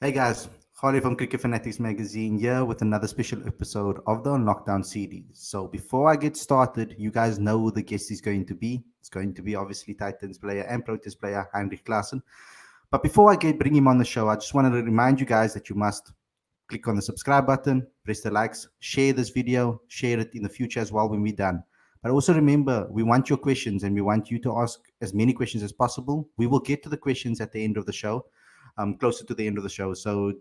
Hey guys, Khalid from Cricket Fanatics magazine here with another special episode of the On Lockdown series. So before I get started, you guys know who the guest is going to be. It's going to be obviously Titans player and Proteas player Heinrich Klaasen. But before bring him on the show, I just wanted to remind you guys that you must click on the subscribe button, press the likes, share this video, share it in the future as well when we're done. But also remember, we want your questions and we want you to ask as many questions as possible. We will get to the questions at the end of the show, closer to the end of the show. So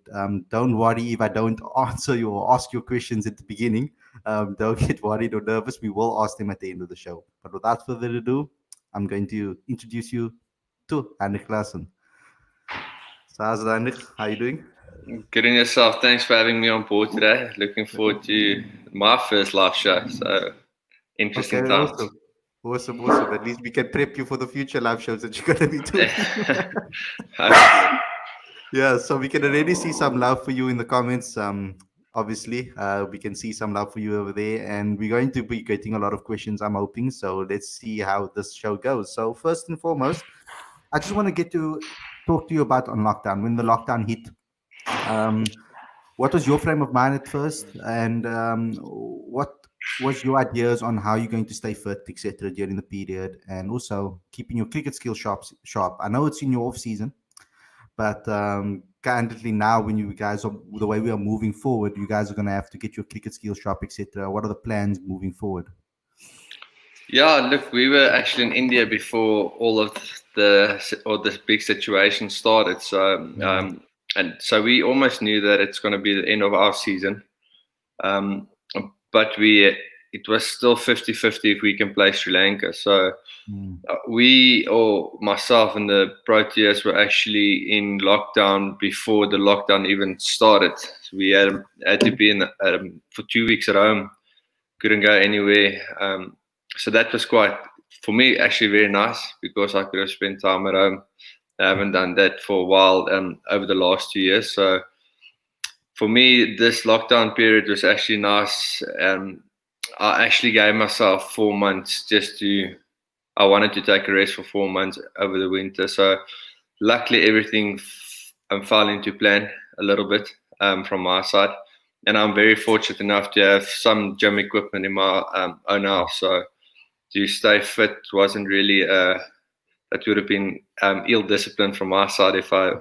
don't worry if I don't answer you or ask your questions at the beginning. Don't get worried or nervous. We will ask them at the end of the show. But without further ado, I'm going to introduce you to Heinrich Klaasen. So how's it, Heinrich? How are you doing? Good on yourself. Thanks for having me on board today. Looking forward to my first live show. So Okay, interesting times. awesome. Awesome. At least we can prep you for the future live shows that you're going to be doing. Hopefully. Yeah, so we can already see some love for you in the comments. Obviously, we can see some love for you over there, and we're going to be getting a lot of questions, I'm hoping. So let's see how this show goes. So, first and foremost, I just want to get to talk to you about on lockdown. When the lockdown hit, um, what was your frame of mind at first, and what was your ideas on how you're going to stay fit, etc., during the period, and also keeping your cricket skills sharp? I know it's in your off season, but candidly, now when you guys are the way we are moving forward, you guys are going to have to get your cricket skills sharp, etc. What are the plans moving forward? Yeah, look, we were actually in India before all of the big situation started. So Yeah. and so we almost knew that it's going to be the end of our season. Um, but it was still 50-50 if we can play Sri Lanka. So Mm. we, or myself and the Proteas, were actually in lockdown before the lockdown even started. So we had to be for 2 weeks at home, couldn't go anywhere. So that was quite, for me, actually very nice because I could have spent time at home. I haven't done that for a while over the last 2 years. So for me, this lockdown period was actually nice. I actually gave myself 4 months I wanted to take a rest for 4 months over the winter. So luckily everything fell into plan a little bit from my side. And I'm very fortunate enough to have some gym equipment in my own house. So to stay fit wasn't really, that would have been ill discipline from my side if I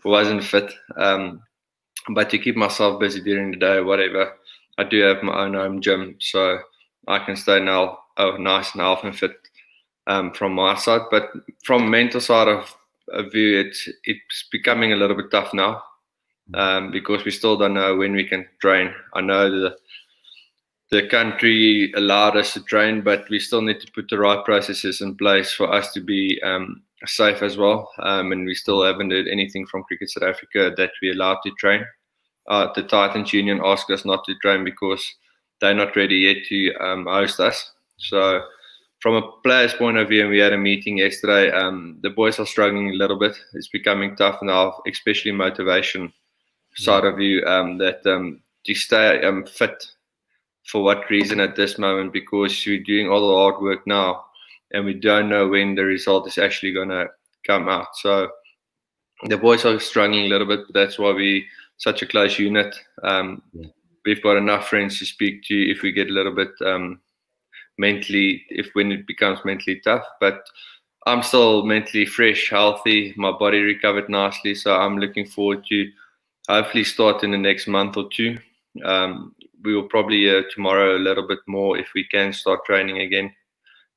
wasn't fit. But to keep myself busy during the day, whatever, I do have my own home gym. So I can stay now nice and healthy and fit from my side. But from mental side of view, it's becoming a little bit tough now because we still don't know when we can train. I know the country allowed us to train, but we still need to put the right processes in place for us to be safe as well. And we still haven't heard anything from Cricket South Africa that we're allowed to train. The Titans Union asked us not to train because they're not ready yet to host us. So from a player's point of view, and we had a meeting yesterday, the boys are struggling a little bit. It's becoming tough now, especially motivation side of you, that to stay fit for what reason at this moment, because we're doing all the hard work now and we don't know when the result is actually going to come out. So the boys are struggling a little bit, but that's why we such a close unit. We've got enough friends to speak to if we get a little bit mentally, if when it becomes mentally tough. But I'm still mentally fresh, healthy. My body recovered nicely, so I'm looking forward to hopefully start in the next month or two. We will probably tomorrow a little bit more if we can start training again,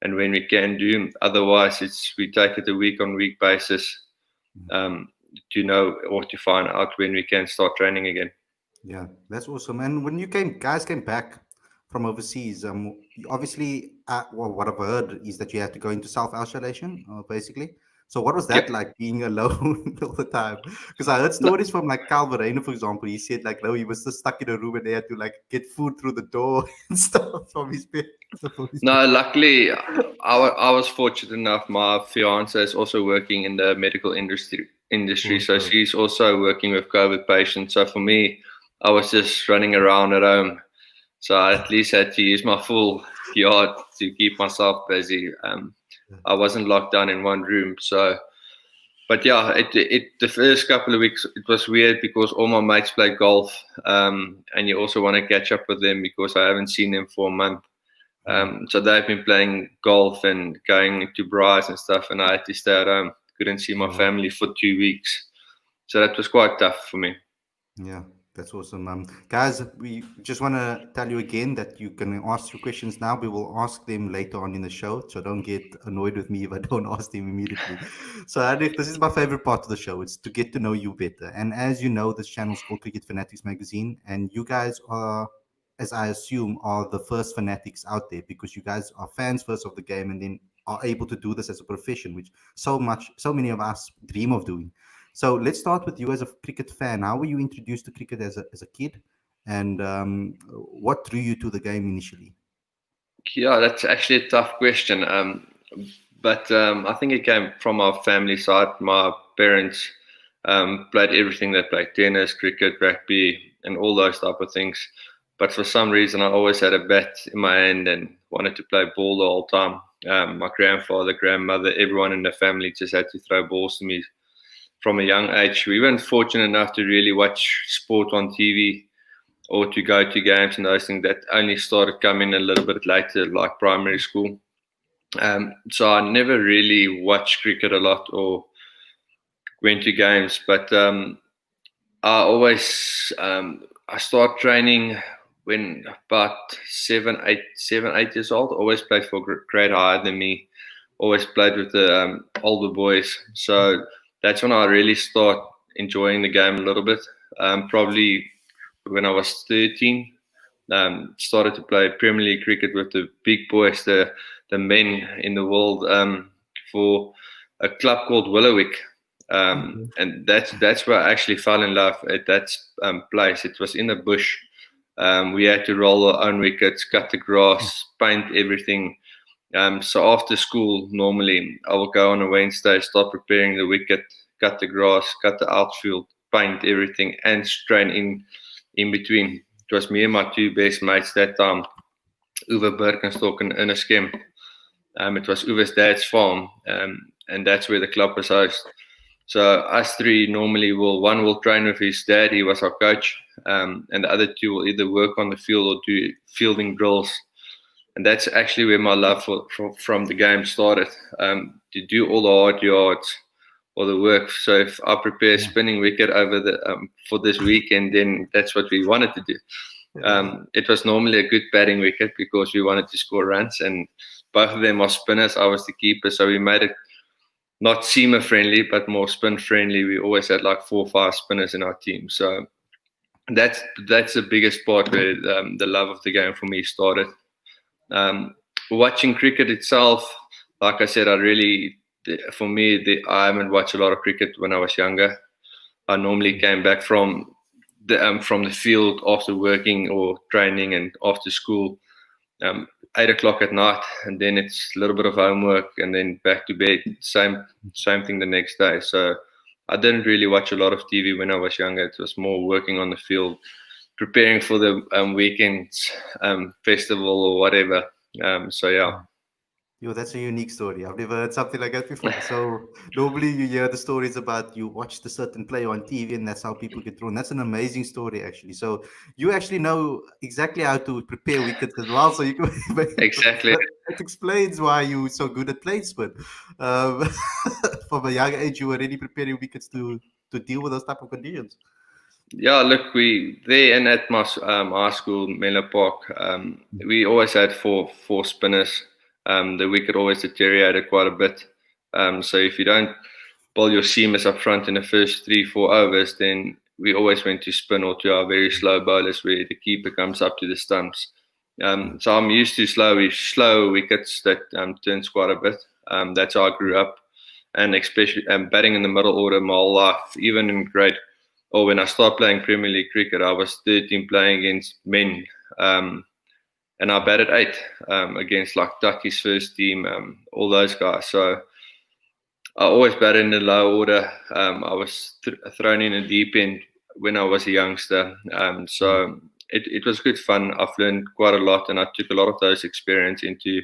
and when we can do. Otherwise, we take it a week on week basis to know or to find out when we can start training again. Yeah, that's awesome. And when guys came back from overseas, obviously, well, what I've heard is that you had to go into self isolation, basically. So, what was Yep. that like being alone all the time? Because I heard No, stories from like Calvarino, for example. He said like, no, he was just stuck in a room and they had to like get food through the door and stuff from his bed. no, luckily, I was fortunate enough. My fiance is also working in the medical industry, so Awesome. she's also working with COVID patients. So for me, I was just running around at home. So I at least had to use my full yard to keep myself busy. I wasn't locked down in one room. So But yeah, the first couple of weeks it was weird because all my mates play golf, and you also want to catch up with them because I haven't seen them for a month. So they've been playing golf and going to bars and stuff, and I had to stay at home. Couldn't see my family for 2 weeks, so that was quite tough for me. Yeah, that's awesome. Guys, we just want to tell you again that you can ask your questions now. We will ask them later on in the show, so don't get annoyed with me if I don't ask them immediately. So, Heinrich, this is my favorite part of the show. It's to get to know you better. And as you know, this channel is called Cricket Fanatics Magazine, and you guys are, as I assume, are the first fanatics out there because you guys are fans first of the game and then are able to do this as a profession, which so many of us dream of doing. So let's start with you as a cricket fan. How were you introduced to cricket as a kid, and what drew you to the game initially? Yeah, that's actually a tough question. But I think it came from our family side. My parents played everything. They played tennis, cricket, rugby, and all those type of things. But for some reason, I always had a bat in my hand and wanted to play ball the whole time. My grandfather, grandmother, everyone in the family just had to throw balls to me from a young age. We weren't fortunate enough to really watch sport on TV or to go to games and those things. That only started coming a little bit later, like primary school. So I never really watched cricket a lot or went to games, but I always I started training when about 7, 8 years old. Always played for grade higher than me. Always played with the older boys. So that's when I really start enjoying the game a little bit. Probably when I was 13, started to play Premier League cricket with the big boys, the men in the world, for a club called Willowick. And that's where I actually fell in love at that place. It was in the bush. We had to roll our own wickets, cut the grass, paint everything. So after school, normally I will go on a Wednesday, start preparing the wicket, cut the grass, cut the outfield, paint everything, and train in between. It was me and my two best mates that time, Uwe Birkenstock and Ernest Kemp. It was Uwe's dad's farm, and that's where the club was housed. So us three normally one will train with his dad, he was our coach, and the other two will either work on the field or do fielding drills. And that's actually where my love from the game started, to do all the hard yards or the work. So if I prepare a spinning wicket over for this weekend, then that's what we wanted to do. It was normally a good batting wicket because we wanted to score runs, and both of them are spinners. I was the keeper, so we made it not seamer friendly, but more spin friendly. We always had like 4 or 5 spinners in our team. So that's the biggest part where the love of the game for me started. Watching cricket itself, like I said, I haven't watched a lot of cricket when I was younger. I normally came back from the field after working or training and after school, 8 o'clock at night, and then it's a little bit of homework and then back to bed. Same thing the next day. So I didn't really watch a lot of TV when I was younger. It was more working on the field, preparing for the weekends, festival or whatever. So yeah. Yo, that's a unique story. I've never heard something like that before. So normally you hear the stories about you watched a certain player on TV and that's how people get thrown. That's an amazing story, actually. So you actually know exactly how to prepare wickets as well. So you can Exactly. That explains why you're so good at plate spin. Um, from a young age, you were already preparing wickets to deal with those type of conditions. Yeah, look, we there and at my high school, Miller Park, we always had four spinners. The wicket always deteriorated quite a bit. So if you don't bowl your seamers up front in the first 3-4 overs, then we always went to spin or to our very slow bowlers where the keeper comes up to the stumps. So I'm used to slow wickets that turns quite a bit. That's how I grew up, and especially batting in the middle order my whole life, even in grade. Or when I started playing Premier League cricket, I was 13 playing against men, and I batted 8 against like Ducky's first team, all those guys. So I always batted in the low order. I was thrown in a deep end when I was a youngster. So it was good fun. I've learned quite a lot, and I took a lot of those experience into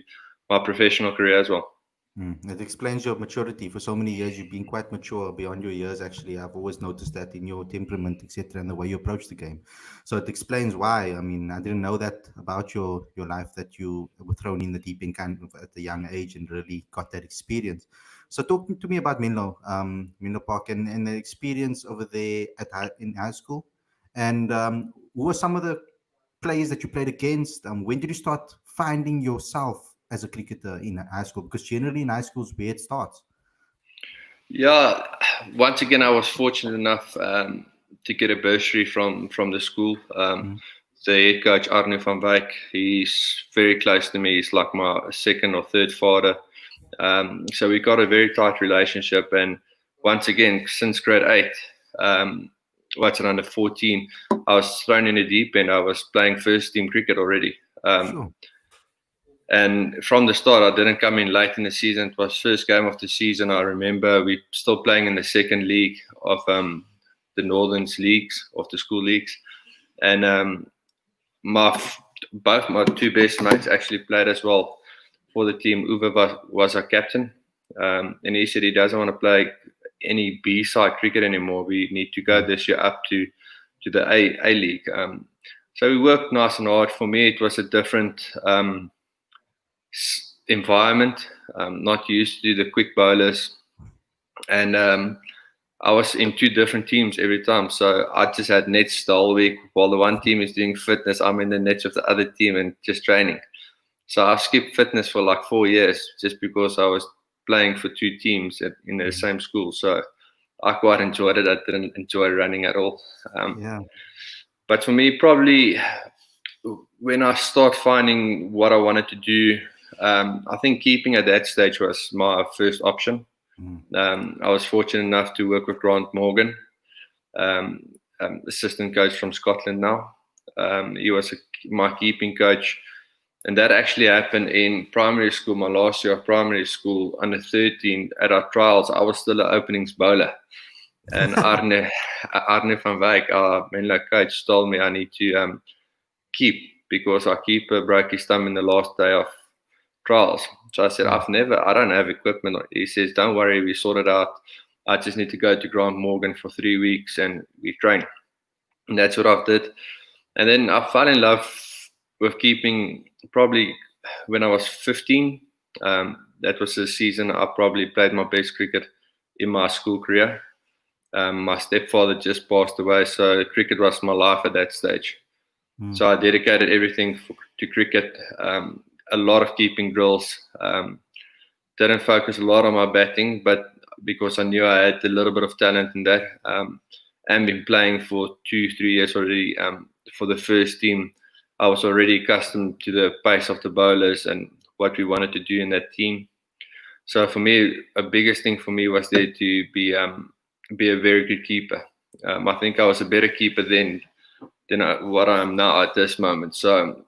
my professional career as well. It explains your maturity. For so many years, you've been quite mature beyond your years. Actually, I've always noticed that in your temperament, etc., and the way you approach the game. So it explains why. I mean, I didn't know that about your life, that you were thrown in the deep end kind of at a young age and really got that experience. So talk to me about Menlo Park, and the experience over there in high school, and who were some of the players that you played against? When did you start finding yourself as a cricketer in high school? Because generally in high school is where it starts. Yeah, once again, I was fortunate enough to get a bursary from the school. Mm. The head coach Arne van Wyk, he's very close to me. He's like my second or third father. So we got a very tight relationship, and once again, since grade 8, what's it, under 14, I was thrown in the deep end. I was playing first team cricket already. Sure. And from the start, I didn't come in late in the season. It was first game of the season. I remember we still playing in the second league of the Northern's leagues, of the school leagues. And both my two best mates actually played as well for the team. Uwe was our captain. And he said he doesn't want to play any B-side cricket anymore. We need to go this year up to the A League. So we worked nice and hard. For me, it was a different environment. Not used to the quick bowlers, and I was in two different teams every time. So I just had nets the whole week. While the one team is doing fitness, I'm in the nets of the other team and just training. So I skipped fitness for like 4 years just because I was playing for two teams in the same school. So I quite enjoyed it. I didn't enjoy running at all. Yeah. But for me, probably when I start finding what I wanted to do, I think keeping at that stage was my first option. I was fortunate enough to work with Grant Morgan, assistant coach from Scotland now. He was my keeping coach. And that actually happened in primary school, my last year of primary school, under 13. At our trials, I was still an openings bowler. And Arne van Wyk, our Menlo coach, told me I need to keep, because our keeper broke his thumb in the last day of trials. So I said, I don't have equipment. He says, don't worry, we sort it out. I just need to go to Grant Morgan for 3 weeks and we train. And that's what I did. And then I fell in love with keeping probably when I was 15. That was the season I probably played my best cricket in my school career. My stepfather just passed away, so cricket was my life at that stage. So I dedicated everything to cricket. A lot of keeping drills. Didn't focus a lot on my batting, but because I knew I had a little bit of talent in that, and been playing for 2-3 years already for the first team, I was already accustomed to the pace of the bowlers and what we wanted to do in that team. So for me, a biggest thing for me was there to be a very good keeper. I think I was a better keeper then than what I am now at this moment. So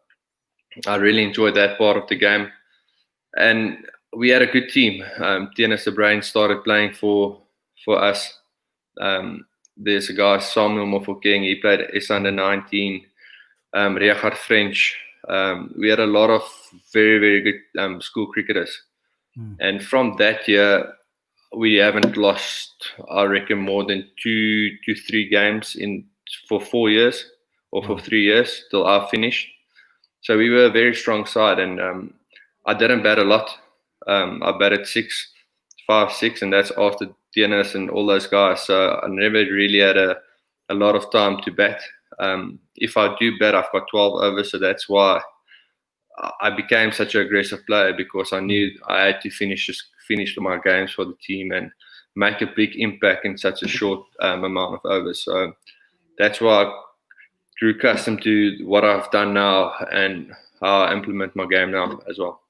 I really enjoyed that part of the game. And we had a good team. Tienus de Bruin started playing for us. There's a guy, Samuel Mofokeng, he played S under 19. Richard French. We had a lot of very, very good school cricketers. And from that year, we haven't lost, I reckon, more than 2 to 3 games for 4 years or for 3 years till I finished. So we were a very strong side, and I didn't bat a lot. I batted 5, 6, and that's after Tienus and all those guys. So I never really had a lot of time to bat. If I do bat, I've got 12 overs, so that's why I became such an aggressive player, because I knew I had to finish my games for the team and make a big impact in such a short amount of overs. So that's why I grew accustomed to what I've done now and how I implement my game now as well.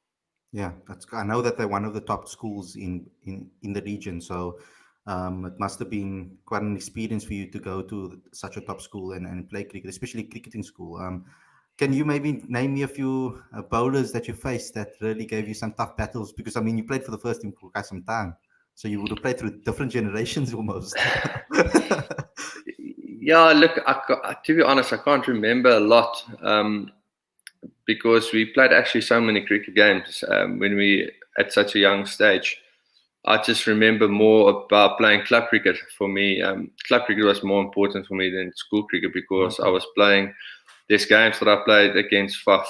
Yeah, I know that they're one of the top schools in the region. So it must have been quite an experience for you to go to such a top school and play cricket, especially cricketing school. Can you maybe name me a few bowlers that you faced that really gave you some tough battles? Because I mean, you played for the first team for quite some time, so you would have played through different generations almost. Yeah, look, to be honest, I can't remember a lot. because we played actually so many cricket games when we at such a young stage. I just remember more about playing club cricket. For me, club cricket was more important for me than school cricket because I was playing these games that I played against Faf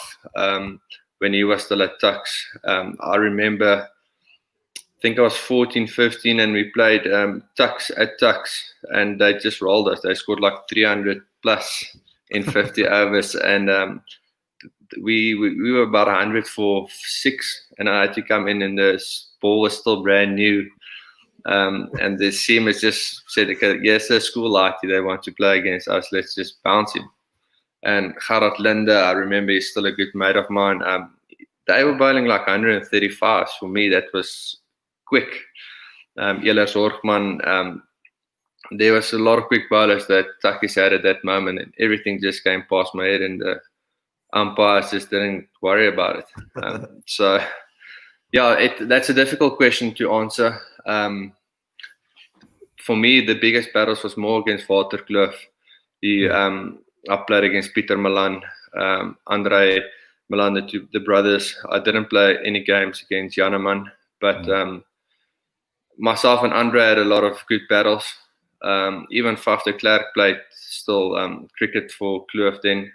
when he was still at Tux. I remember, I think I was 14, 15, and we played Tux at Tux, and they just rolled us. They scored like 300 plus in 50 overs, and we were about 100 for 6, and I had to come in, and the ball was still brand new. And the seamers just said, okay, yes, the school likely they want to play against us. Let's just bounce him. And Gerard Linde, I remember, he's still a good mate of mine. They were bowling like 135. For me, that was quick. Elgar Zorgman, there was a lot of quick bowlers that Takis had at that moment, and everything just came past my head, and the umpires just didn't worry about it. So, yeah, that's a difficult question to answer. For me, the biggest battles was more against Walter Kloof. I played against Peter Milan, Andre Milan, the brothers. I didn't play any games against Janeman, but myself and Andre had a lot of good battles. Even Faf de Klerk played still cricket for Kloof then.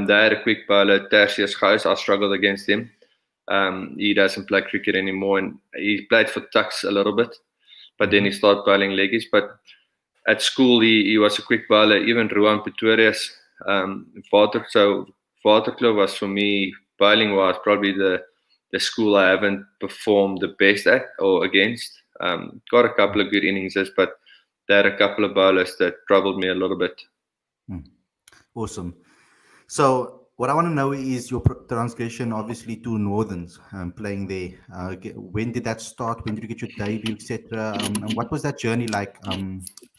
They had a quick bowler, Tertius Gous. I struggled against him. He doesn't play cricket anymore, and he played for Tux a little bit, but then he started bowling leggies. But at school, he was a quick bowler. Even Ruan Pretorius, Waterkloof was for me, bowling was probably the school I haven't performed the best at or against. Got a couple of good innings, but there are a couple of bowlers that troubled me a little bit. Awesome. So what I want to know is your transgression, obviously, to Northerns, playing there. When did that start? When did you get your debut, etc.? And what was that journey like?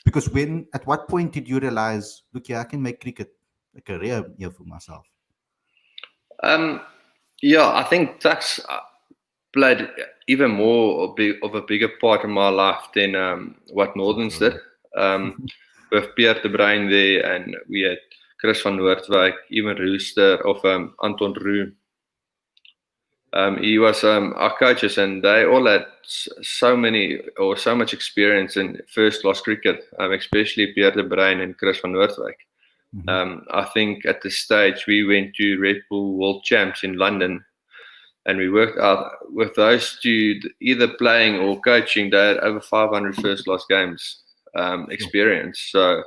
Because at what point did you realize, look, yeah, I can make cricket a career here for myself? Yeah, I think Tux played even more of a bigger part in my life than what Northerns did. With Pierre de Bruin there, and we had Chris van Noordwijk, even Rooster of Anton Roux. He was our coaches, and they all had so much experience in first class cricket, especially Pierre de Bruin and Chris van Noordwijk. I think at the stage we went to Red Bull World Champs in London, and we worked out with those two, either playing or coaching. They had over 500 first class games experience. So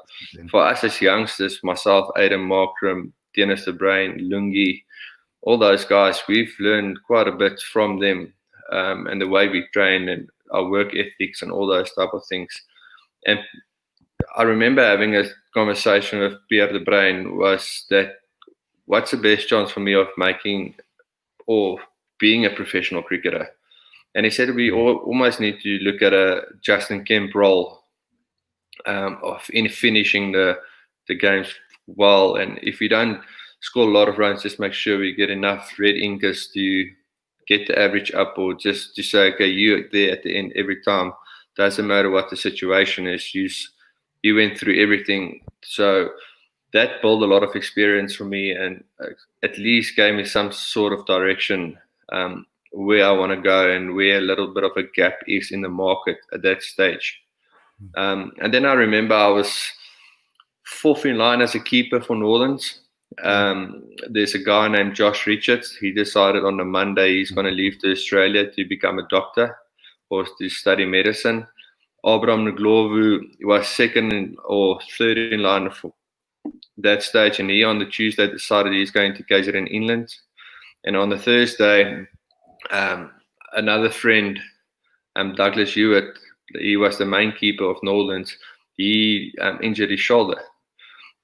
for us as youngsters, myself, Aidan Markram, Dennis de Bruin, Lungi, all those guys, we've learned quite a bit from them, and the way we train and our work ethics and all those type of things. And I remember having a conversation with Pierre de Bruin, was that what's the best chance for me of making or being a professional cricketer? And he said we almost need to look at a Justin Kemp role in finishing the games well. And if we don't score a lot of runs, just make sure we get enough red inkers to get the average up, or just to say, okay, you're there at the end every time. Doesn't matter what the situation is. You went through everything. So that built a lot of experience for me, and at least gave me some sort of direction where I want to go and where a little bit of a gap is in the market at that stage. And then I remember I was fourth in line as a keeper for Northerns. There's a guy named Josh Richards. He decided on a Monday he's going to leave to Australia to become a doctor or to study medicine. Abraham Nglovu was second or third in line for that stage, and he on the Tuesday decided he's going to KZN Inland. And on the Thursday, another friend, Douglas Hewitt, he was the main keeper of Northerns. He injured his shoulder,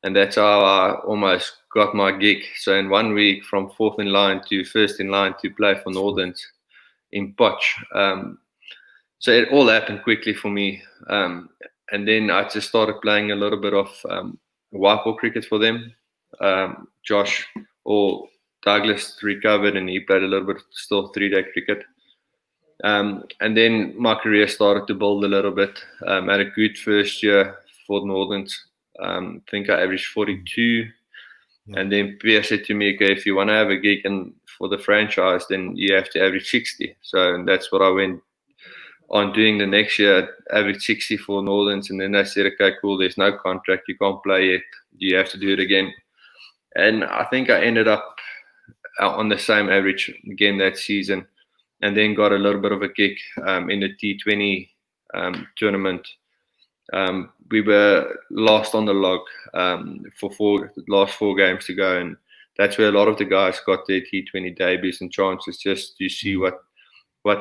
and that's how I almost got my gig. So in 1 week, from fourth in line to first in line to play for Northerns in Potch. So it all happened quickly for me, and then I just started playing a little bit of white ball cricket for them. Josh or Douglas recovered, and he played a little bit still 3-day cricket. And then my career started to build a little bit. Had a good first year for Northerns. I think I averaged 42. Yeah. And then Pierre said to me, okay, if you want to have a gig and for the franchise, then you have to average 60. So that's what I went on doing the next year, average 60 for Northerns. And then they said, okay, cool, there's no contract, you can't play yet, you have to do it again. And I think I ended up on the same average again that season, and then got a little bit of a kick in the T20 tournament. We were last on the log for last 4 games to go, and that's where a lot of the guys got their T20 debuts and chances, just to see what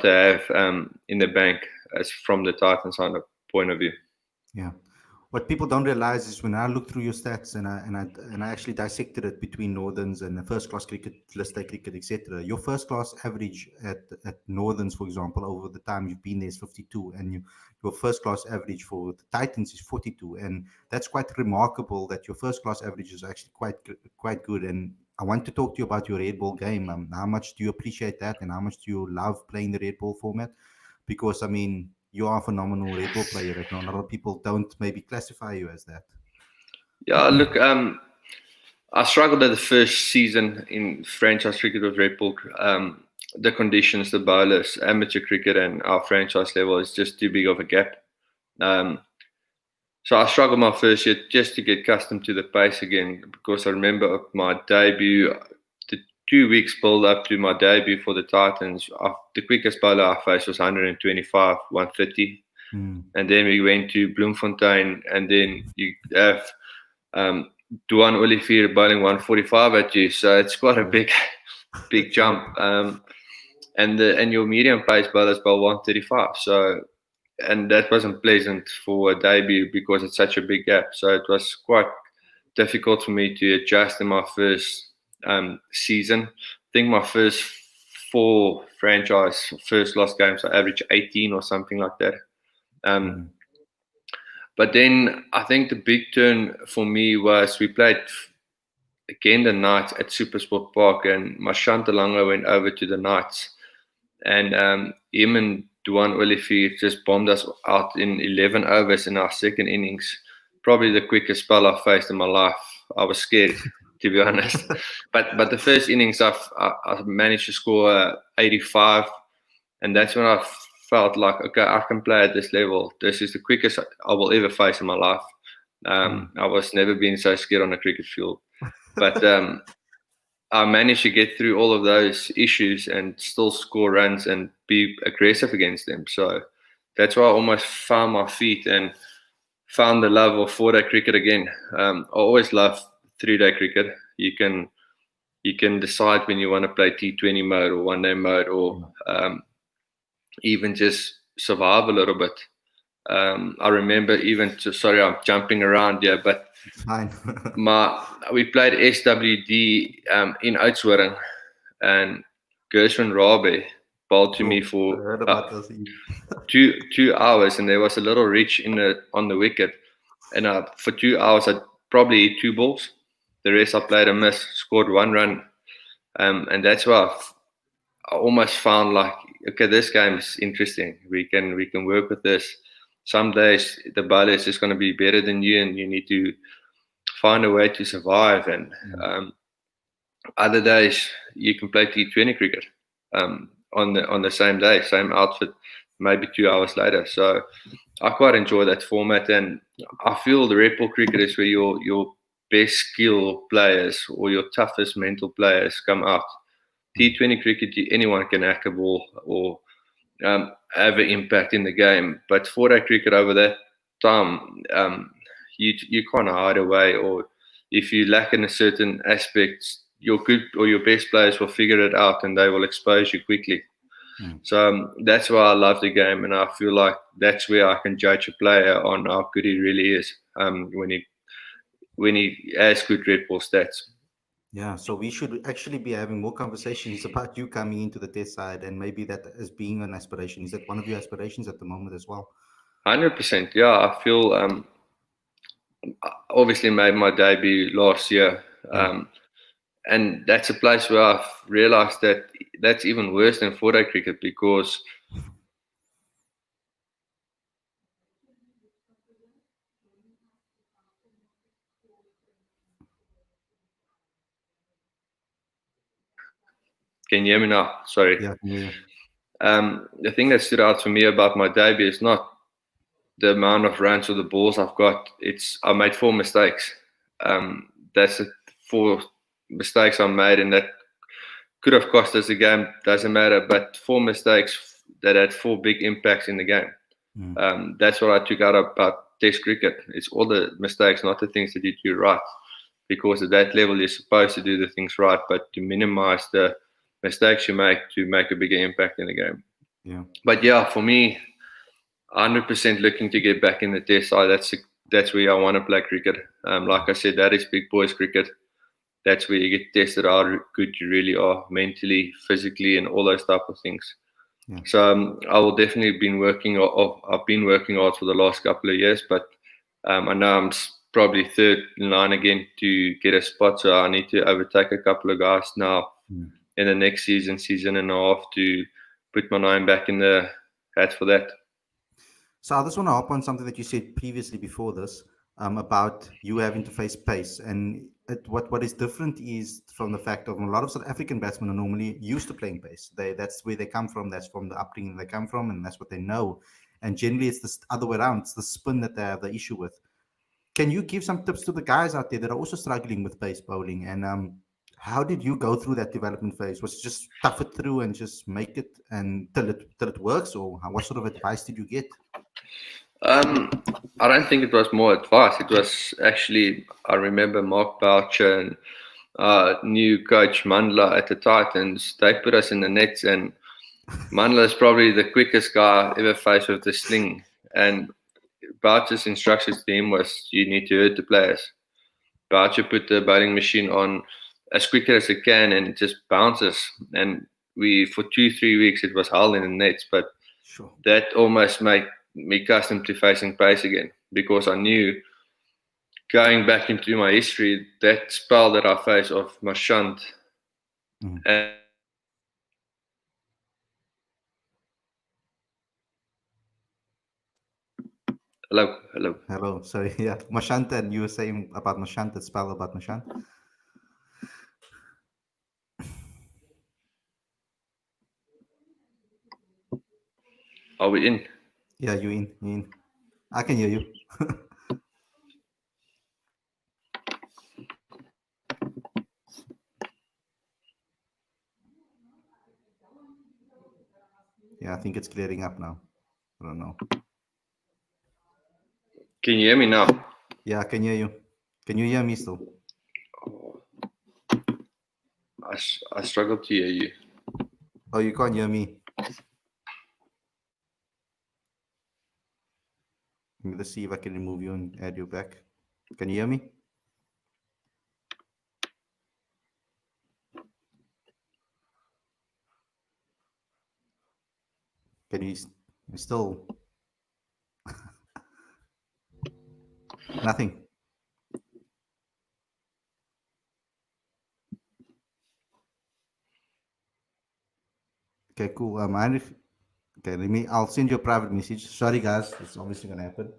they have in the bank as from the Titans point of view. Yeah. What people don't realize is when I look through your stats and I actually dissected it between Northerns and the first class cricket, list A cricket, etc. Your first class average at Northerns, for example, over the time you've been there is 52, and your first class average for the Titans is 42, and that's quite remarkable that your first class average is actually quite good. And I want to talk to you about your red ball game. How much do you appreciate that, and how much do you love playing the red ball format? Because I mean, you are a phenomenal red ball player. Right now, a lot of people don't maybe classify you as that. Yeah, look, I struggled at the first season in franchise cricket with red ball. The conditions, the bowlers, amateur cricket, and our franchise level is just too big of a gap. So I struggled my first year just to get accustomed to the pace again, because I remember my debut, the 2 weeks build up to my debut for the Titans, the quickest bowler I faced was 125, 130. And then we went to Bloemfontein, and then you have Duan Olivier bowling 145 at you. So it's quite a big jump. And your medium pace bowlers bowl 135. So, and that wasn't pleasant for a debut because it's such a big gap. So it was quite difficult for me to adjust in my first season. I think my first 4 franchise first lost games, I averaged 18 or something like that. But then I think the big turn for me was we played again the Knights at Supersport Park, and Mashanta Langa went over to the Knights, and him and Duan Olivier just bombed us out in 11 overs in our second innings. Probably the quickest spell I've faced in my life. I was scared, to be honest. But the first innings I managed to score 85, and that's when I felt like, okay, I can play at this level. This is the quickest I will ever face in my life. I was never been so scared on a cricket field. But I managed to get through all of those issues and still score runs and be aggressive against them. So that's why I almost found my feet and found the love of 4-day cricket again. I always loved 3-day cricket. You can decide when you want to play T20 mode or 1-day mode, or even just survive a little bit. I remember sorry, I'm jumping around here, but fine. we played SWD in Oudtshoorn, and Gershwin Rabe bowled to me for 2 hours, and there was a little reach on the wicket, and for 2 hours I probably hit 2 balls. The rest I played a miss, scored 1 run, and that's why I almost found like, okay, this game is interesting. We can work with this. Some days the bowler is just going to be better than you, and you need to find a way to survive. And other days you can play T20 cricket on the same day, same outfit, maybe 2 hours later. So I quite enjoy that format, and I feel the red ball cricket is where your best skill players or your toughest mental players come out. T20 cricket, anyone can hack a ball or have an impact in the game. But 4-day cricket, over that time, you can't hide away, or if you lack in a certain aspect, your good or your best players will figure it out and they will expose you quickly. So that's why I love the game, and I feel like that's where I can judge a player on how good he really is when he has good red ball stats. Yeah, so we should actually be having more conversations about you coming into the test side, and maybe that as being an aspiration. Is that one of your aspirations at the moment as well? 100%. Yeah, I feel obviously made my debut last year, and that's a place where I've realised that that's even worse than 4-day cricket, because Can you hear me now? Sorry. Yeah. The thing that stood out for me about my debut is not the amount of runs or the balls I've got. It's I made 4 mistakes. That's it, 4 mistakes I made, and that could have cost us the game. Doesn't matter, but 4 mistakes that had 4 big impacts in the game. That's what I took out about Test cricket. It's all the mistakes, not the things that you do right. Because at that level, you're supposed to do the things right, but to minimize the mistakes you make to make a bigger impact in the game. Yeah. But yeah, for me, 100% looking to get back in the Test side. That's where I want to play cricket. Like I said, that is big boys cricket. That's where you get tested how good you really are mentally, physically, and all those type of things. Yeah. So I will definitely been working. I've been working hard for the last couple of years, but I know I'm probably third in line again to get a spot. So I need to overtake a couple of guys now in the next season and a half to put my name back in the hat for that. So I just want to hop on something that you said previously before this about you having to face pace. And what is different is from the fact of a lot of South African batsmen are normally used to playing pace. That's where they come from. That's from the upbringing they come from, and that's what they know. And generally, it's the other way around. It's the spin that they have the issue with. Can you give some tips to the guys out there that are also struggling with pace bowling? And how did you go through that development phase? Was it just tough it through and just make it and till it works, or what sort of advice did you get? I don't think it was more advice. It was actually, I remember Mark Boucher and new coach Mandla at the Titans. They put us in the nets, and Mandla is probably the quickest guy I ever faced with the sling. And Boucher's instructions to him was, you need to hurt the players. Boucher put the bowling machine on as quickly as it can, and it just bounces. And for 2-3 weeks, it was hell in the nets, but that almost made me accustomed to facing pace again, because I knew, going back into my history, that spell that I faced of Marchand and Hello. Sorry. Yeah. Marchand, and you were saying about Marchand, that spell about Marchand. Are we in? Yeah, you in. You in. I can hear you. Yeah, I think it's clearing up now. I don't know. Can you hear me now? Yeah, I can hear you. Can you hear me still? I struggle to hear you. Oh, you can't hear me. Let's see if I can remove you and add you back. Can you hear me? Can you still? Nothing. Okay, cool. Heinrich, okay, I'll send you a private message. Sorry, guys, it's obviously gonna happen.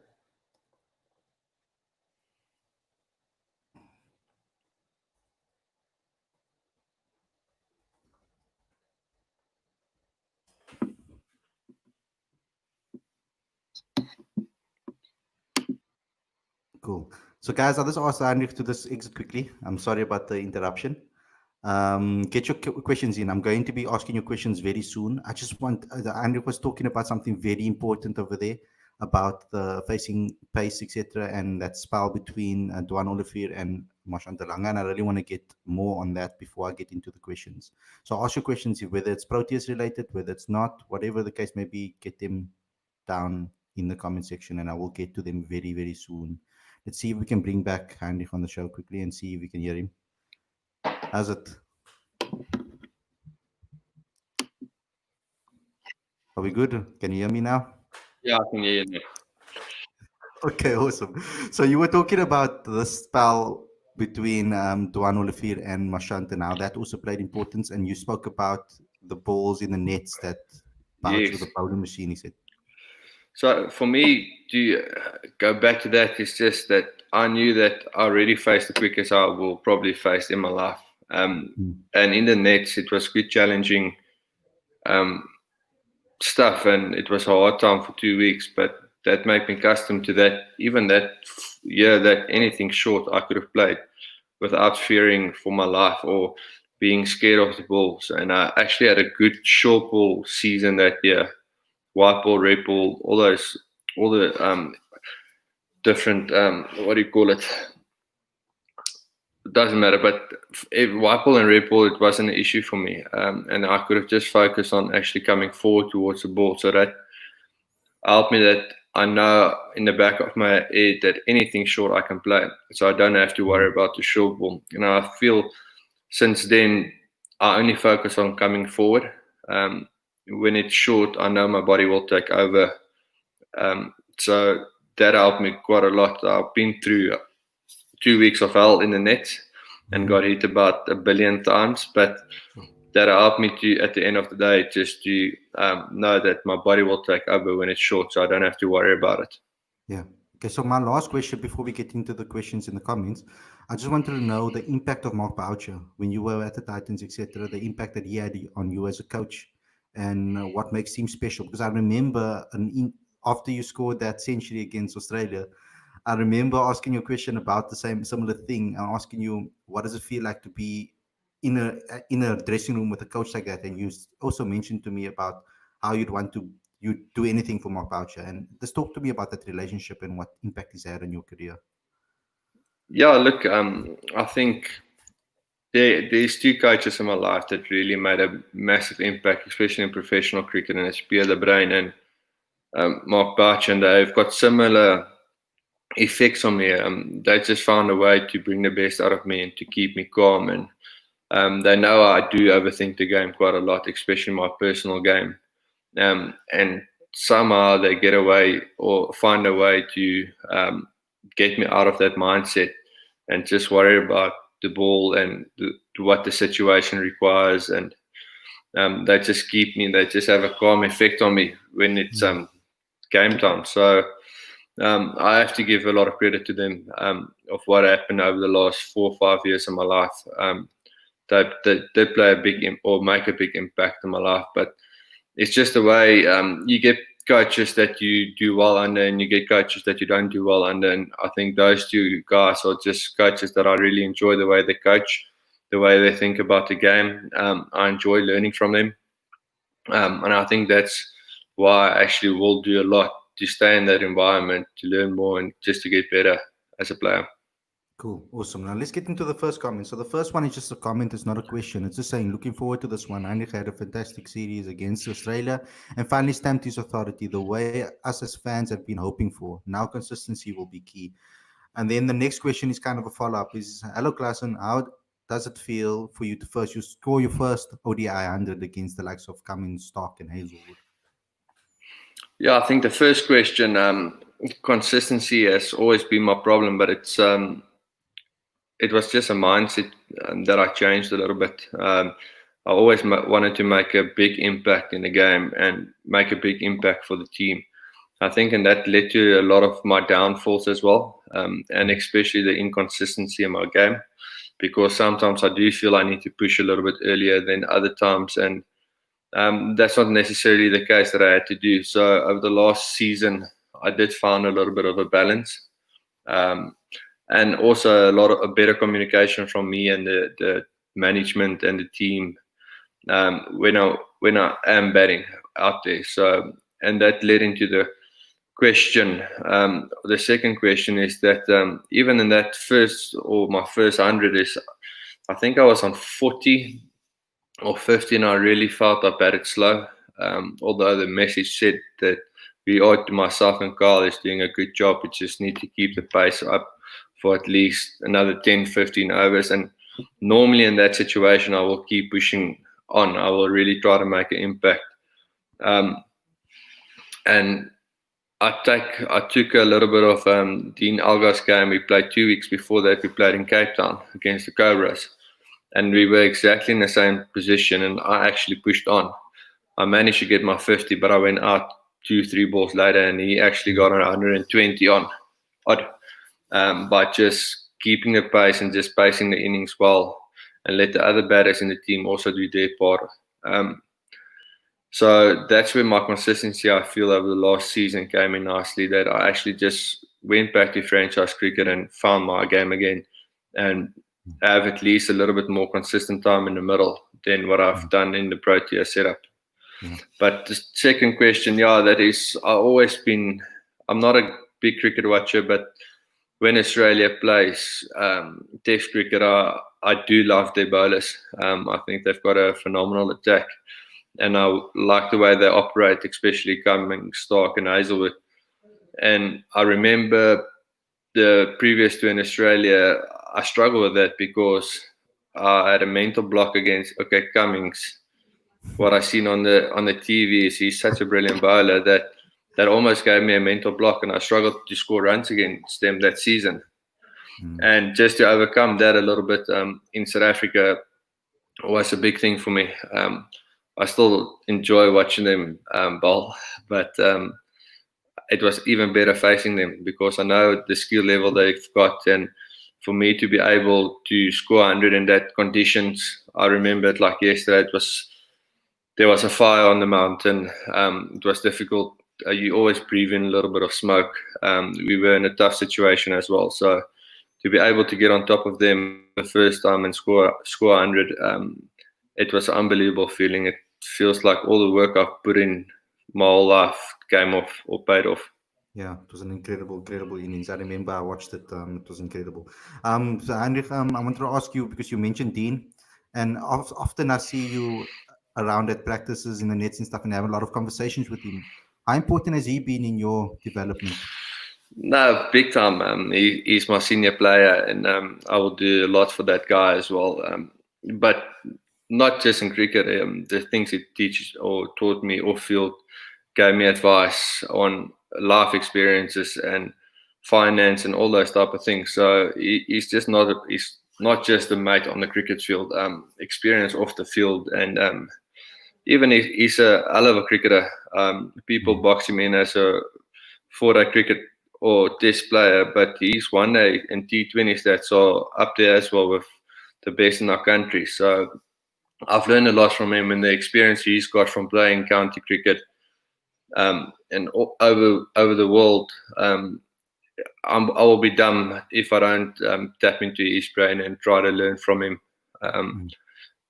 Cool. So, guys, I'll just ask Heinrich to just exit quickly. I'm sorry about the interruption. Get your questions in. I'm going to be asking you questions very soon. I just want, Andrew was talking about something very important over there about the facing pace, etc., and that spell between Dwan Olivier and Marchand Langa. And I really want to get more on that before I get into the questions. So ask your questions, whether it's Proteas related, whether it's not, whatever the case may be, get them down in the comment section, and I will get to them very, very soon. Let's see if we can bring back Heinrich on the show quickly and see if we can hear him. How's it? Are we good? Can you hear me now? Yeah, I can hear you now. Okay, awesome. So you were talking about the spell between Dwan Olivier and Marchand, and how that also played importance, and you spoke about the balls in the nets that bounce with the bowling machine, he said. So for me to go back to that, it's just that I knew that I already faced the quickest I will probably face in my life. And in the nets, it was good challenging stuff, and it was a hard time for 2 weeks, but that made me accustomed to that. Even that year, that anything short I could have played without fearing for my life or being scared of the balls. And I actually had a good short ball season that year. White ball, red ball, all the different what do you call it? It doesn't matter, but white ball and red ball, it wasn't an issue for me, and I could have just focused on actually coming forward towards the ball. So that helped me, that I know in the back of my head that anything short I can play, so I don't have to worry about the short ball. I feel since then I only focus on coming forward. When it's short, I know my body will take over. So that helped me quite a lot. I've been through 2 weeks of hell in the net and got hit about 1 billion times, but that helped me to, at the end of the day, just to know that my body will take over when it's short, so I don't have to worry about it. Yeah. Okay, so my last question before we get into the questions in the comments, I just wanted to know the impact of Mark Boucher when you were at the Titans, etc., the impact that he had on you as a coach, and what makes him special. Because I remember after you scored that century against Australia, I remember asking you a question about the similar thing. I'm asking you, what does it feel like to be in a dressing room with a coach like that? And you also mentioned to me about how you'd do anything for Mark Boucher. And just talk to me about that relationship and what impact he's had on your career. Yeah, look, I think there's 2 coaches in my life that really made a massive impact, especially in professional cricket, and it's Pierre de Bruin and Mark Boucher, and they've got similar effects on me. They just found a way to bring the best out of me and to keep me calm, and they know I do overthink the game quite a lot, especially my personal game, and somehow they get away or find a way to get me out of that mindset and just worry about the ball and what the situation requires, and they just they just have a calm effect on me when it's game time. So I have to give a lot of credit to them of what happened over the last 4 or 5 years of my life. They play a big or make a big impact in my life, but it's just the way you get coaches that you do well under, and you get coaches that you don't do well under. And I think those 2 guys are just coaches that I really enjoy the way they coach, the way they think about the game. I enjoy learning from them, and I think that's why I actually will do a lot to stay in that environment, to learn more, and just to get better as a player. Cool. Awesome. Now let's get into the first comment. So the first one is just a comment. It's not a question. It's just saying, looking forward to this one. Heinrich had a fantastic series against Australia and finally stamped his authority the way us as fans have been hoping for. Now consistency will be key. And then the next question is kind of a follow-up. Is, hello, Klaasen, how does it feel for you to you score your first ODI 100 against the likes of Cummins, Stark and Hazelwood? Yeah, I think the first question, consistency has always been my problem, but it was just a mindset that I changed a little bit. I always wanted to make a big impact in the game and make a big impact for the team. I think, and that led to a lot of my downfalls as well, and especially the inconsistency in my game, because sometimes I do feel I need to push a little bit earlier than other times, and that's not necessarily the case that I had to do. So over the last season, I did find a little bit of a balance. And also a better communication from me and the management and the team when I am batting out there. So, and that led into the question. The second question is that even in that my first 100 is, I think I was on 40 or 50, and I really felt I batted slow. Although the message said that myself and Carl is doing a good job, we just need to keep the pace up for at least another 10, 15 overs. And normally in that situation, I will keep pushing on. I will really try to make an impact. And I took a little bit of Dean Elgar's game. We played 2 weeks before that. We played in Cape Town against the Cobras. And we were exactly in the same position, and I actually pushed on. I managed to get my 50, but I went out 2-3 balls later, and he actually got 120 on odd. By just keeping the pace and just pacing the innings well and let the other batters in the team also do their part. So that's where my consistency, I feel, over the last season came in nicely, that I actually just went back to franchise cricket and found my game again, and have at least a little bit more consistent time in the middle than what I've done in the Proteas setup. Yeah. But the second question, that is, I'm not a big cricket watcher, but when Australia plays Test cricket, I do love their bowlers. I think they've got a phenomenal attack, and I like the way they operate, especially Cummings, Stark, and Hazelwood. And I remember the previous two in Australia, I struggled with that because I had a mental block against Cummings. What I seen on the TV is he's such a brilliant bowler that almost gave me a mental block, and I struggled to score runs against them that season. And just to overcome that a little bit in South Africa was a big thing for me. I still enjoy watching them bowl, but it was even better facing them because I know the skill level they've got, and for me to be able to score 100 in that conditions, I remember it like yesterday. There was a fire on the mountain. It was difficult. You always breathe in a little bit of smoke. We were in a tough situation as well, so to be able to get on top of them the first time and score 100, it was an unbelievable feeling. It feels like all the work I've put in my whole life came off or paid off. Yeah, it was an incredible innings. I remember I watched it. It was incredible. So Heinrich, I wanted to ask you, because you mentioned Dean, and often I see you around at practices in the nets and stuff, and have a lot of conversations with him. How important has he been in your development? No, big time. He's my senior player, and I will do a lot for that guy as well. But not just in cricket. The things he teaches or taught me off field, gave me advice on life experiences and finance and all those type of things. So he's not just a mate on the cricket field. Experience off the field, and even if he's a hell of a cricketer, people box him in as a four-day cricket or test player, but he's one day in T20 stats are up there as well with the best in our country. So I've learned a lot from him, and the experience he's got from playing county cricket and over the world. I will be dumb if I don't tap into his brain and try to learn from him.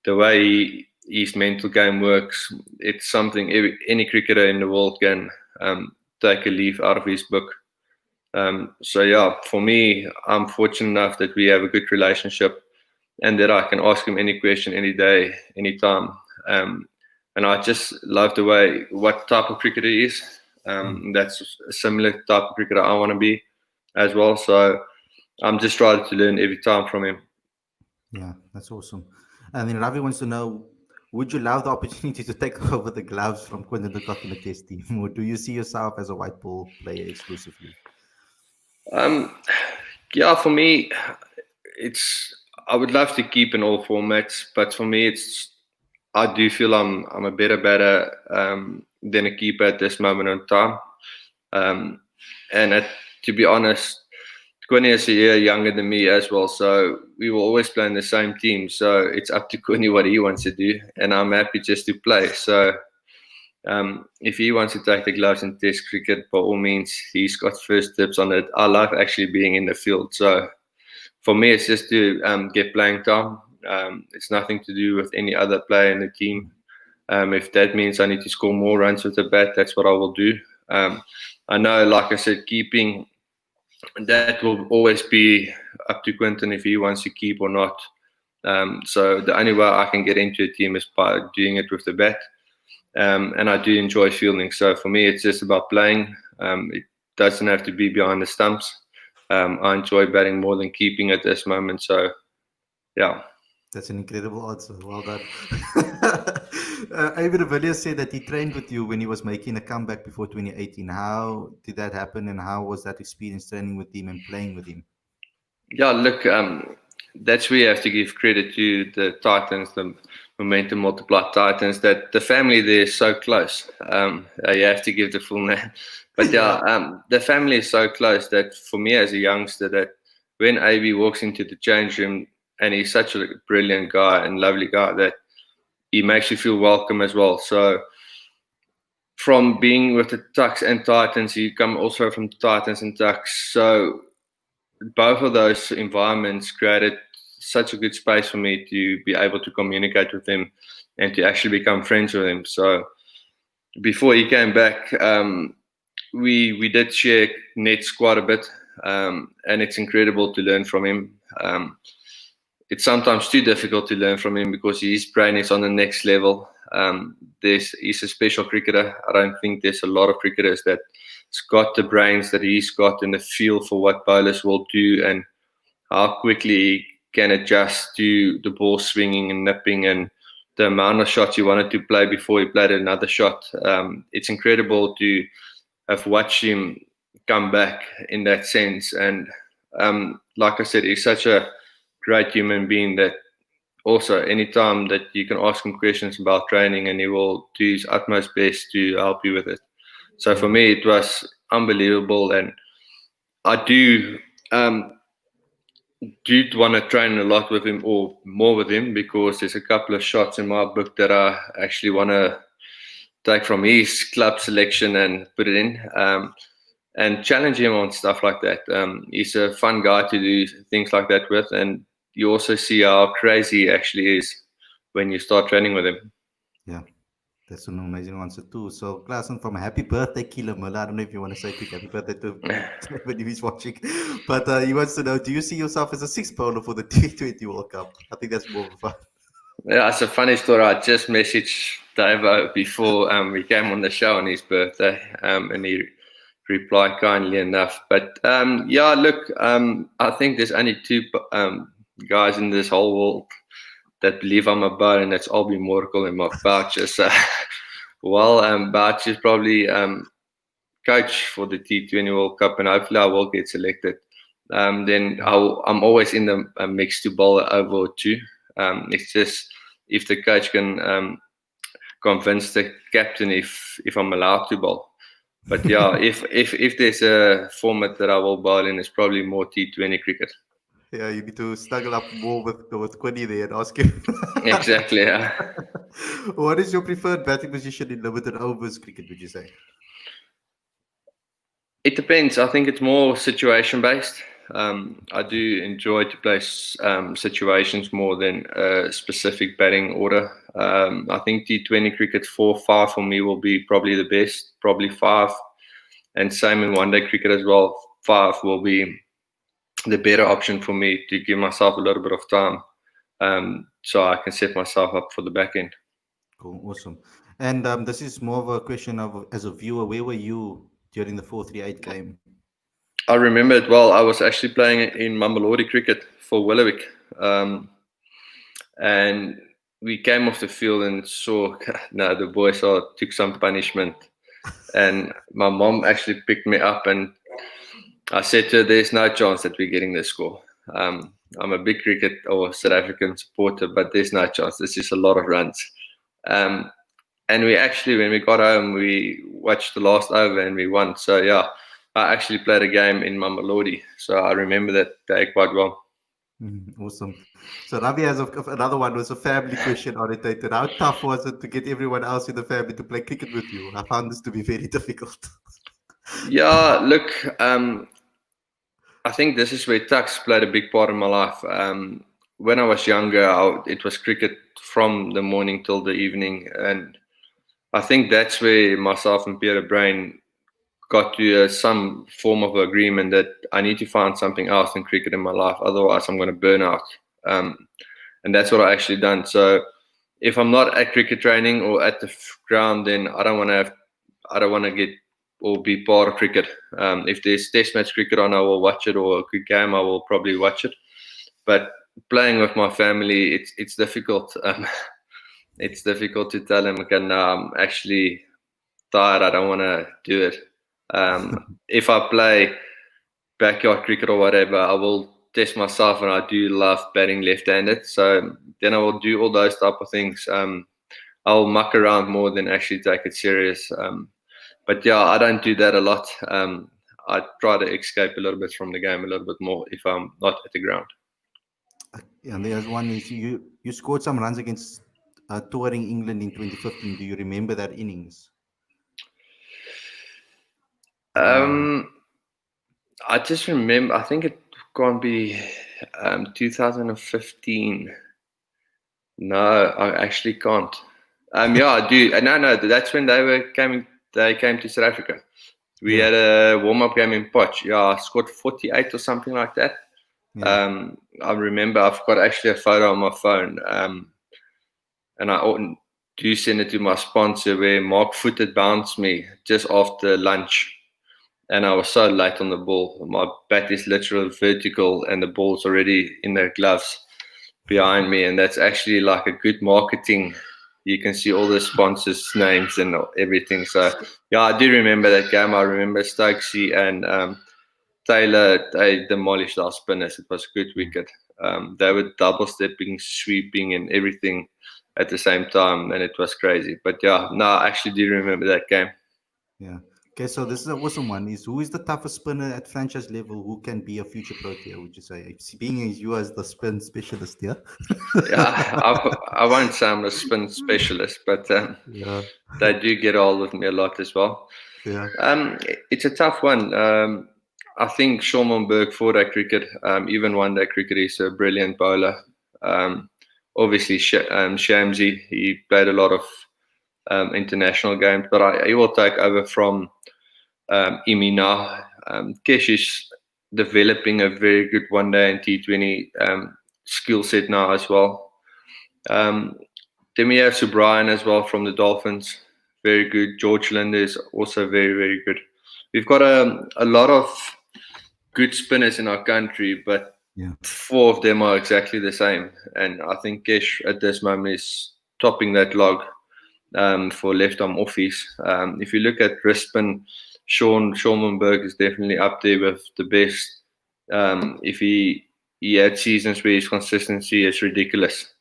The way his mental game works, it's something any cricketer in the world can take a leaf out of his book. So yeah, for me, I'm fortunate enough that we have a good relationship, and that I can ask him any question, any day, anytime. And I just love the way, what type of cricketer he is. That's a similar type of cricketer I want to be as well. So I'm just trying to learn every time from him. Yeah, that's awesome. And then Ravi wants to know, would you love the opportunity to take over the gloves from Quinton de Kock in the test team, or do you see yourself as a white ball player exclusively? Yeah, for me, I would love to keep in all formats, but for me, I do feel I'm a better batter than a keeper at this moment in time. And to be honest, Quinny is a year younger than me as well, so we will always play in the same team. So it's up to Quinny what he wants to do, and I'm happy just to play. So if he wants to take the gloves in test cricket, by all means, he's got first tips on it. I love actually being in the field. So for me, it's just to get playing time. It's nothing to do with any other player in the team. If that means I need to score more runs with the bat, that's what I will do. I know, like I said, keeping, that will always be up to Quinton if he wants to keep or not. So the only way I can get into a team is by doing it with the bat. And I do enjoy fielding. So for me, it's just about playing. It doesn't have to be behind the stumps. I enjoy batting more than keeping at this moment. So, yeah. That's an incredible answer. Well done. David Villiers said that he trained with you when he was making a comeback before 2018. How did that happen, and how was that experience training with him and playing with him? Yeah, look, that's where you have to give credit to the Titans, the Momentum Multiply Titans, that the family there is so close. You have to give the full name. But the family is so close that for me as a youngster, that when AB walks into the change room, and he's such a brilliant guy and lovely guy that he makes you feel welcome as well. So from being with the Tucks and Titans, you come also from Titans and Tucks. So both of those environments created such a good space for me to be able to communicate with him and to actually become friends with him. So before he came back, we did share nets quite a bit, and it's incredible to learn from him. It's sometimes too difficult to learn from him because his brain is on the next level. He's a special cricketer. I don't think there's a lot of cricketers that's got the brains that he's got and the feel for what bowlers will do and how quickly he can adjust to the ball swinging and nipping and the amount of shots he wanted to play before he played another shot. It's incredible to have watched him come back in that sense. And like I said, he's such a great human being that also anytime that you can ask him questions about training and he will do his utmost best to help you with it. So for me, it was unbelievable. And I do want to train a lot with him or more with him because there's a couple of shots in my book that I actually want to take from his club selection and put it in and challenge him on stuff like that. He's a fun guy to do things like that with, and you also see how crazy he actually is when you start training with him. Yeah, that's an amazing answer too. So, Klaasen, from happy birthday, Killer Miller. I don't know if you want to say a quick happy birthday to when he's watching, but he wants to know: do you see yourself as a sixth bowler for the T20 World Cup? I think that's more fun. Yeah, it's a funny story. I just messaged Davo before we came on the show on his birthday, and he replied kindly enough. But yeah, look, I think there's only two guys in this whole world that believe I'm a bowler, and that's Albie Morkel and Mark Bouchers. Bouch is probably coach for the T20 World Cup, and hopefully I will get selected. Then I'm always in the mix to bowl over or two. It's just if the coach can convince the captain if I'm allowed to bowl. But yeah, if there's a format that I will bowl in, it's probably more T20 cricket. Yeah, you need to snuggle up more with Quinny there and ask him. Exactly. Yeah. What is your preferred batting position in limited overs cricket, would you say? It depends. I think it's more situation based. I do enjoy to play situations more than a specific batting order. I think T20 cricket 4-5 for me will be probably the best, probably 5. And same in one day cricket as well. 5 will be the better option for me to give myself a little bit of time so I can set myself up for the back end. Cool, awesome. And this is more of a question of as a viewer, where were you during the 438 game? I remember it well. I was actually playing in Mominul cricket for Willowick. And we came off the field and saw, no, the boys took some punishment. And my mom actually picked me up and I said to her, there's no chance that we're getting this score. I'm a big cricket or South African supporter, but there's no chance. This is a lot of runs. And we actually, when we got home, we watched the last over and we won. So yeah, I actually played a game in Mamelodi. So I remember that day quite well. Awesome. So Ravi has another one. Was a family question orientated. How tough was it to get everyone else in the family to play cricket with you? I found this to be very difficult. Yeah, look, I think this is where Tux played a big part in my life. When I was younger, it was cricket from the morning till the evening. And I think that's where myself and Peter Brain got to some form of agreement that I need to find something else than cricket in my life. Otherwise, I'm going to burn out. And that's what I actually done. So if I'm not at cricket training or at the ground, then I don't want to get or be part of cricket. If there's test match cricket on, I will watch it, or a good game, I will probably watch it. But playing with my family, it's difficult. It's difficult to tell them, okay, no, I'm actually tired. I don't want to do it. If I play backyard cricket or whatever, I will test myself, and I do love batting left-handed. So then I will do all those type of things. I'll muck around more than actually take it serious. But yeah, I don't do that a lot. I try to escape a little bit from the game a little bit more if I'm not at the ground. And the other one is you scored some runs against touring England in 2015. Do you remember that innings? Um, I just remember. I think it can't be 2015. No, I actually can't. Yeah, I do. No, that's when They came to South Africa. We Yeah, had a warm-up game in Potch. Yeah, I scored 48 or something like that. yeah, I remember I've got actually a photo on my phone. And I do send it to my sponsor where Mark Footed bounced me just after lunch. And I was so late on the ball. My bat is literally vertical and the ball's already in the gloves behind me. And that's actually like a good marketing. You can see all the sponsors' names and everything. So, yeah, I do remember that game. I remember Stokesy and Taylor, they demolished our spinners. It was a good wicket. They were double stepping, sweeping, and everything at the same time, and it was crazy. But yeah, no, I actually do remember that game. yeah. Okay, so this is an awesome one. Is who is the toughest spinner at franchise level who can be a future Protea? Would you say, being as you as the spin specialist, yeah? Yeah, I won't say I'm a spin specialist, but Yeah, they do get hold of me a lot as well. yeah, It's a tough one. I think Shulman Berg for that cricket, even one day cricket, is a brilliant bowler. Um, obviously, Shamsi, he played a lot of international games, but he will take over from Imi now. Kesh is developing a very good one day and T20 skill set now as well. Um, then we have Subrian as well from the Dolphins. Very good. George Linder is also very, very good. We've got a lot of good spinners in our country, but yeah. 4 of them are exactly the same. And I think Kesh at this moment is topping that log for left arm offies. If you look at wrist spin, Sean Schulmanberg is definitely up there with the best. If he had seasons where his consistency is ridiculous.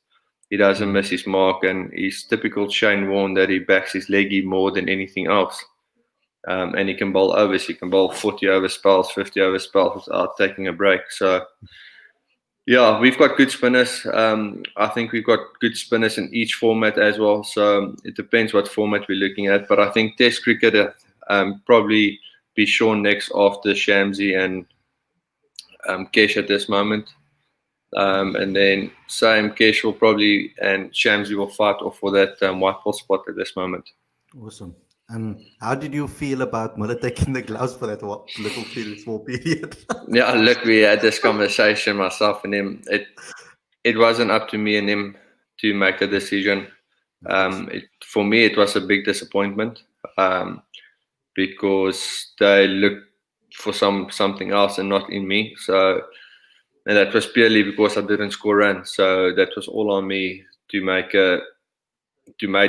He doesn't miss his mark, and he's typical Shane Warne that he backs his leggy more than anything else. And he can bowl overs. He can bowl 40 over spells, 50 over spells without taking a break. So, yeah, we've got good spinners. I think we've got good spinners in each format as well. So it depends what format we're looking at. But I think Test cricket probably be Sean next after Shamsi and Kesh at this moment. And then same Kesh will probably and Shamsi will fight off for that white ball spot at this moment. Awesome. And how did you feel about Miller taking the gloves for that little small period? Yeah, look, we had this conversation, myself and him. It wasn't up to me and him to make a decision. For me, it was a big disappointment because they looked for something else and not in me. So, and that was purely because I didn't score runs. So that was all on me to make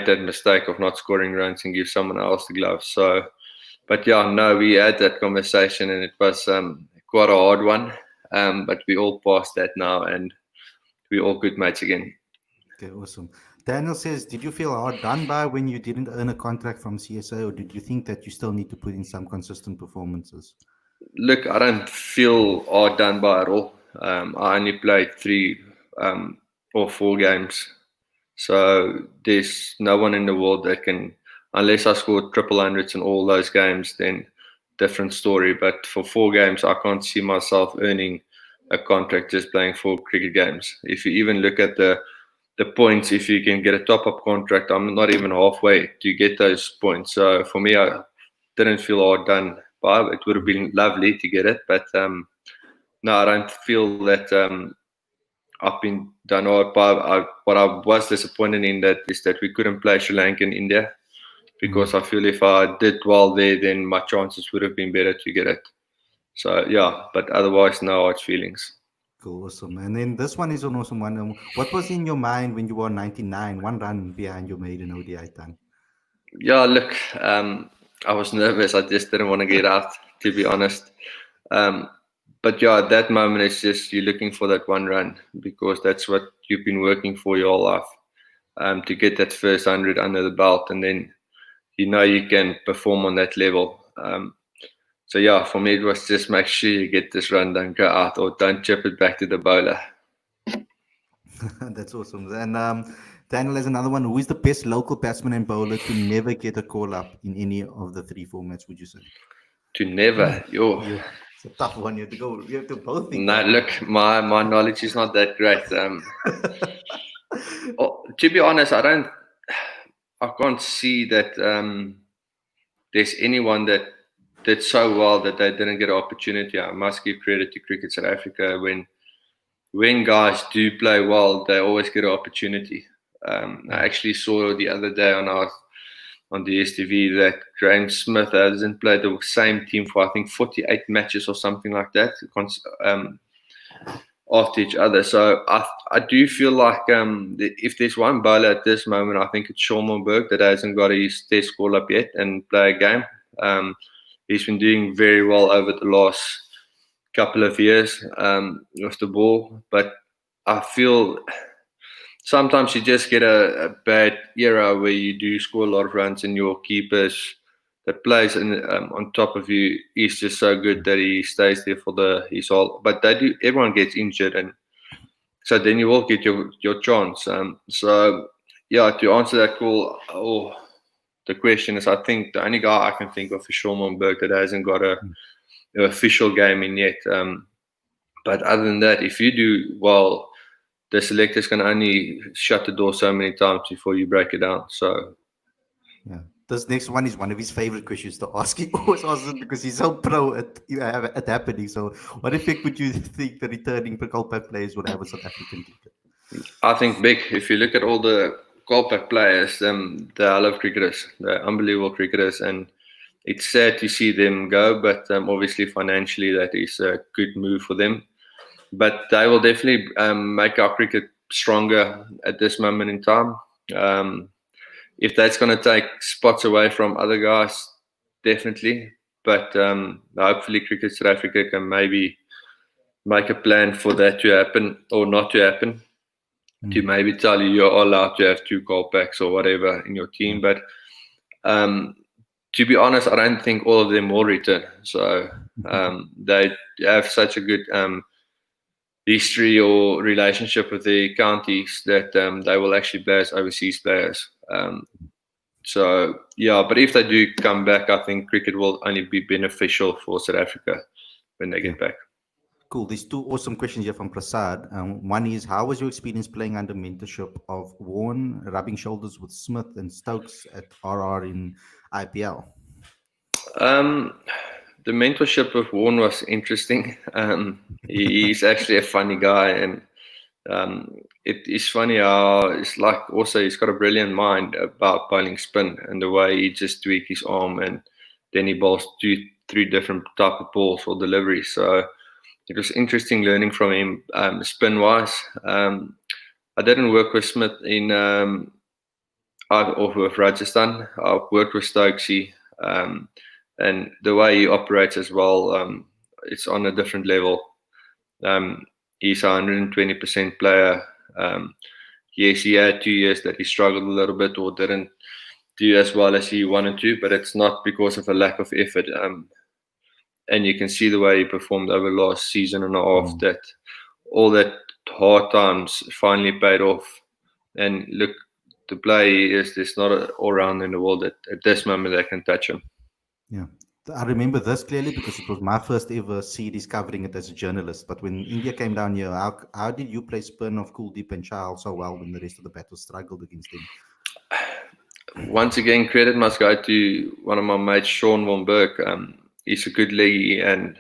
that mistake of not scoring runs and give someone else the gloves. So, but yeah, no, we had that conversation and it was quite a hard one. But we all passed that now and we're all good mates again. Okay, awesome. Daniel says, did you feel hard done by when you didn't earn a contract from CSA, or did you think that you still need to put in some consistent performances? Look, I don't feel hard done by at all. I only played 3 or 4 games. So there's no one in the world that can, unless I scored triple hundreds in all those games, then different story. But for 4 games, I can't see myself earning a contract just playing 4 cricket games. If you even look at the points, if you can get a top-up contract, I'm not even halfway to get those points. So for me, I didn't feel hard done by. It would have been lovely to get it, but no, I don't feel that I've been done hard by. What I was disappointed in that is that we couldn't play Sri Lanka in India because I feel if I did well there, then my chances would have been better to get it. So yeah, but otherwise, no hard feelings. Cool, awesome. And then this one is an awesome one. What was in your mind when you were 99, 1 run behind your maiden ODI time? Yeah, look, I was nervous. I just didn't want to get out, to be honest. But yeah, at that moment, it's just you're looking for that 1 run because that's what you've been working for your whole life to get that first 100 under the belt, and then you know you can perform on that level. So yeah, for me, it was just make sure you get this run, don't go out or don't chip it back to the bowler. That's awesome. And Daniel has another one. Who is the best local batsman and bowler to never get a call up in any of the three formats? Would you say? To never, yo. Yeah, it's a tough one. You have to go. You have to both think No, of one. look, my knowledge is not that great. To be honest, I can't see that there's anyone that did so well that they didn't get an opportunity. I must give credit to Cricket South Africa. When guys do play well, they always get an opportunity. I actually saw the other day on the STV that Graham Smith hasn't played the same team for I think 48 matches or something like that after each other. So I do feel like if there's one bowler at this moment, I think it's Shormenberg that hasn't got his test call up yet and play a game. He's been doing very well over the last couple of years with the ball, but I feel sometimes you just get a bad era where you do score a lot of runs and your keepers that plays on top of you is just so good that he stays there for his whole. But everyone gets injured, and so then you will get your chance. So yeah, to answer that call, the question is, I think the only guy I can think of is Shormenberg that hasn't got an official game in yet. But other than that, if you do well, the selectors can only shut the door so many times before you break it down. So Yeah. This next one is one of his favorite questions to ask. He always asks it because he's so pro at happening. So, what effect would you think the returning Kolpak players would have on South African cricket? I think big. If you look at all the Kolpak players, I love cricketers. They're unbelievable cricketers, and it's sad to see them go. But obviously, financially, that is a good move for them. But they will definitely make our cricket stronger at this moment in time. If that's going to take spots away from other guys, definitely. But hopefully, Cricket South Africa can maybe make a plan for that to happen or not to happen. To maybe tell you're allowed to have 2 callbacks or whatever in your team. But to be honest, I don't think all of them will return. So they have such a good history or relationship with the counties that they will actually play as overseas players. So yeah, but if they do come back, I think cricket will only be beneficial for South Africa when they get back. Cool. There's 2 awesome questions here from Prasad. One is, how was your experience playing under mentorship of Warren, rubbing shoulders with Smith and Stokes at RR in IPL? The mentorship of Warren was interesting. He's actually a funny guy, and it is funny how it's like also he's got a brilliant mind about bowling spin and the way he just tweaks his arm and then he bowls 3 different type of balls or deliveries. So it was interesting learning from him spin wise. I didn't work with Smith or with Rajasthan. I worked with Stokesy, and the way he operates as well, it's on a different level. He's a 120% player. Yes, he had 2 years that he struggled a little bit or didn't do as well as he wanted to, but it's not because of a lack of effort. And you can see the way he performed over the last season and a half, that all that hard times finally paid off. And look, the play is there's not an all-round in the world that at this moment that can touch him. Yeah. I remember this clearly because it was my first ever series covering it as a journalist. But when India came down here, how did you play spin of Kuldeep and Chahal so well when the rest of the battle struggled against him? Once again, credit must go to one of my mates, Sean Van Berg. He's a good leggy, and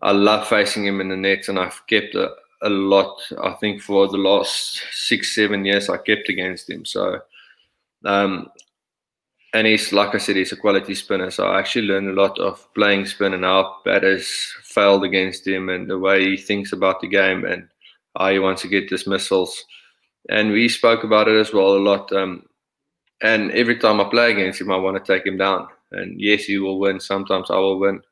I love facing him in the nets, and I've kept a lot. I think for the last 6-7 years, I kept against him. So, and he's, like I said, he's a quality spinner. So I actually learned a lot of playing spin and how batters failed against him and the way he thinks about the game and how he wants to get dismissals. And we spoke about it as well a lot. And every time I play against him, I want to take him down. And yes, he will win. Sometimes I will win.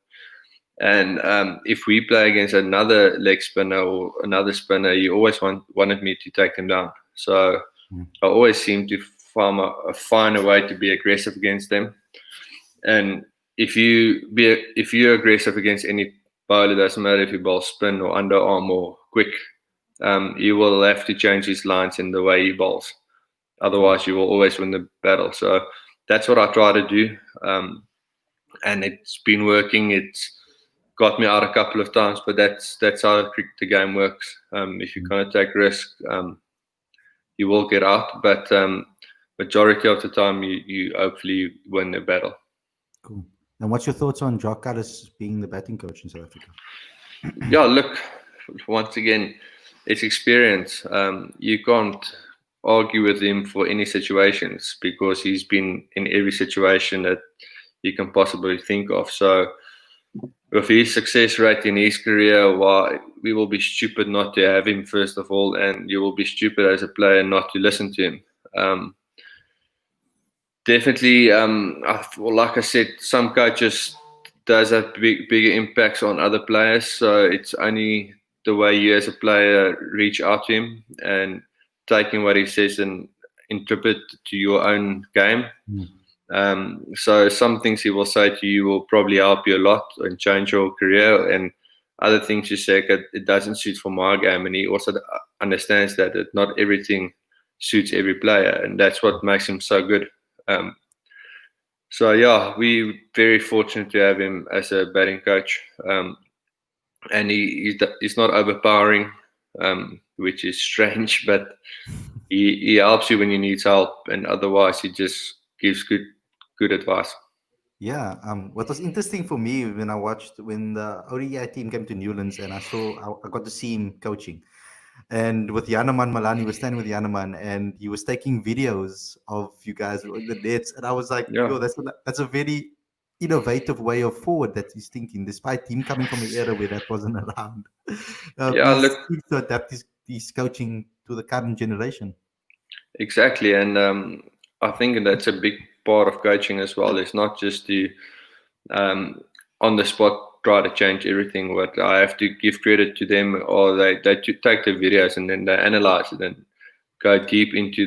And if we play against another leg spinner or another spinner, he always wanted me to take him down. So I always seem to find a way to be aggressive against them. And if you're aggressive against any bowler, doesn't matter if you bowl spin or underarm or quick, he will have to change his lines in the way he bowls. Otherwise, you will always win the battle. So that's what I try to do, and it's been working. It's got me out a couple of times, but that's how the game works. If you're going to take risk, you will get out. But majority of the time, you hopefully win the battle. Cool. And what's your thoughts on Jock Callis being the batting coach in South Africa? Yeah, look, once again, it's experience. You can't argue with him for any situations because he's been in every situation that you can possibly think of. So with his success rate in his career, we will be stupid not to have him, first of all, and you will be stupid as a player not to listen to him. Definitely, like I said, some coaches does have bigger impacts on other players. So it's only the way you as a player reach out to him and taking what he says and interpret to your own game. So some things he will say to you will probably help you a lot and change your career, and other things you say it doesn't suit for my game, and he also understands that not everything suits every player, and that's what makes him so good. So yeah, we're very fortunate to have him as a batting coach, and he's not overpowering, which is strange, but he helps you when you need help, and otherwise he just gives good advice. Yeah. What was interesting for me when the ODI team came to Newlands, and I got to see him coaching, and with Yanaman Malani, he was standing with Yanaman, and he was taking videos of you guys in the nets, and I was like, Yeah. yo, that's a very innovative way of forward that he's thinking, despite him coming from an era where that wasn't around. Yeah, he look, seems to adapt his coaching to the current generation. exactly, and I think that's a big part of coaching as well. It's not just to on the spot try to change everything, but I have to give credit to them, or they take the videos and then they analyze it and go deep into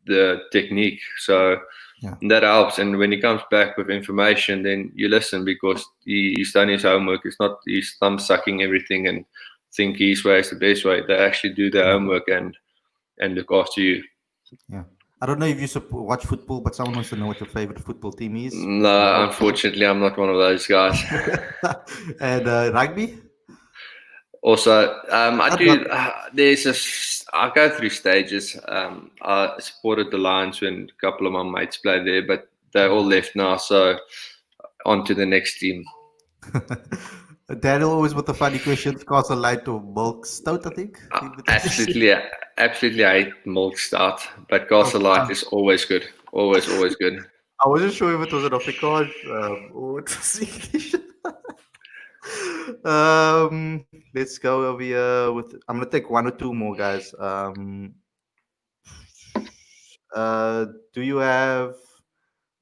the technique. So Yeah. that helps. And when he comes back with information, then you listen because he's done his homework. It's not he's thumb sucking everything and think his way is the best way. They actually do their homework and look after you. Yeah. I don't know if you watch football, but someone wants to know what your favorite football team is. No, unfortunately, I'm not one of those guys. And rugby? Also, I do. I go through stages. I supported the Lions when a couple of my mates played there, but they're all left now. So on to the next team. Daniel always with the funny questions. Castle Light or Milk Stout, I think. Absolutely, I hate milk stout, but Castle Light is always good. Always good. I wasn't sure if it was an Afrikaans or it was English. Let's go over here with. I'm gonna take one or two more, guys. Do you have?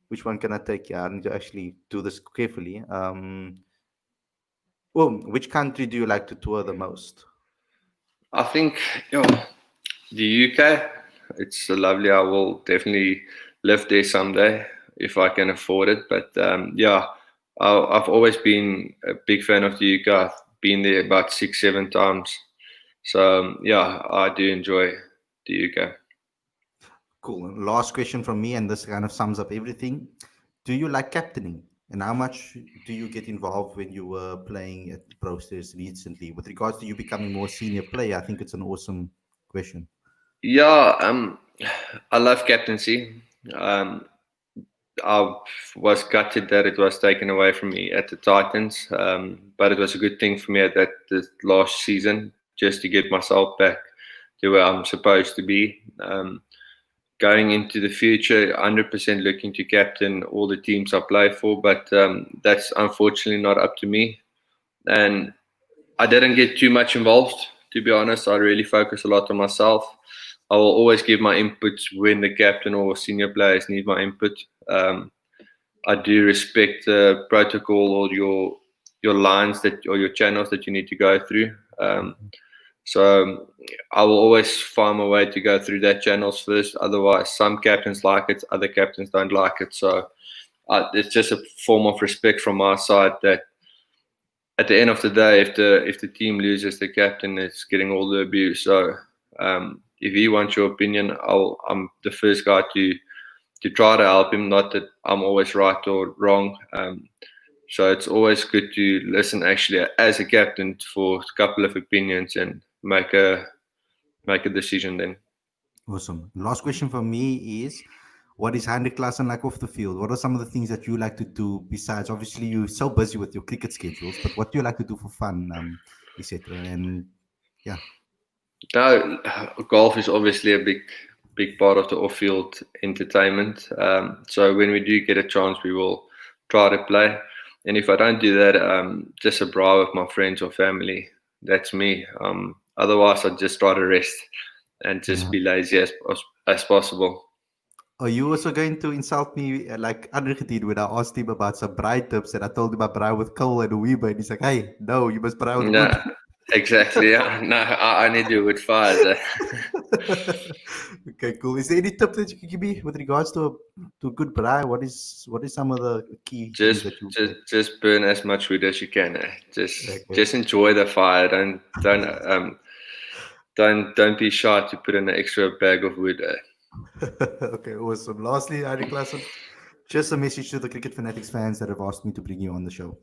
Which one can I take? Yeah, I need to actually do this carefully. Well, which country do you like to tour the most? I think the UK. It's lovely. I will definitely live there someday if I can afford it. But I've always been a big fan of the UK. I've been there about 6-7 times. So I do enjoy the UK. Cool. Last question from me, and this kind of sums up everything. Do you like captaining? And how much do you get involved when you were playing at the Proteas recently? With regards to you becoming more senior player, I think it's an awesome question. Yeah, I love captaincy. I was gutted that it was taken away from me at the Titans, but it was a good thing for me at the last season just to get myself back to where I'm supposed to be. Going into the future, 100% looking to captain all the teams I play for, but that's unfortunately not up to me. And I didn't get too much involved, to be honest. I really focus a lot on myself. I will always give my inputs when the captain or senior players need my input. I do respect the protocol or your lines or your channels that you need to go through. So I will always find my way to go through that channels first. Otherwise, some captains like it, other captains don't like it. So it's just a form of respect from my side that at the end of the day, if the team loses, the captain is getting all the abuse. So if he wants your opinion, I'm the first guy to try to help him. Not that I'm always right or wrong. So it's always good to listen actually as a captain for a couple of opinions and make a decision then. Awesome. Last question for me is, what is Heinrich Klaasen like off the field? What are some of the things that you like to do besides, obviously, you're so busy with your cricket schedules, but what do you like to do for fun, etc.? And yeah. No, golf is obviously a big part of the off-field entertainment. So when we do get a chance, we will try to play. And if I don't do that, just a braai with my friends or family. That's me. Otherwise, I just try to rest and just be lazy as possible. Are you also going to insult me like Heinrich did when I asked him about some braai tips and I told him I braai with coal and a weeber and he's like, hey, no, you must braai with wood. Yeah, exactly. Yeah. No, I need to with fire. Okay, cool. Is there any tip that you can give me with regards to a good braai? What is some of the key things that you Just burn as much wood as you can. okay. Just enjoy the fire. Don't be shy to put in an extra bag of wood. Okay, awesome. Lastly, Heinrich Klaasen, just a message to the Cricket Fanatics fans that have asked me to bring you on the show.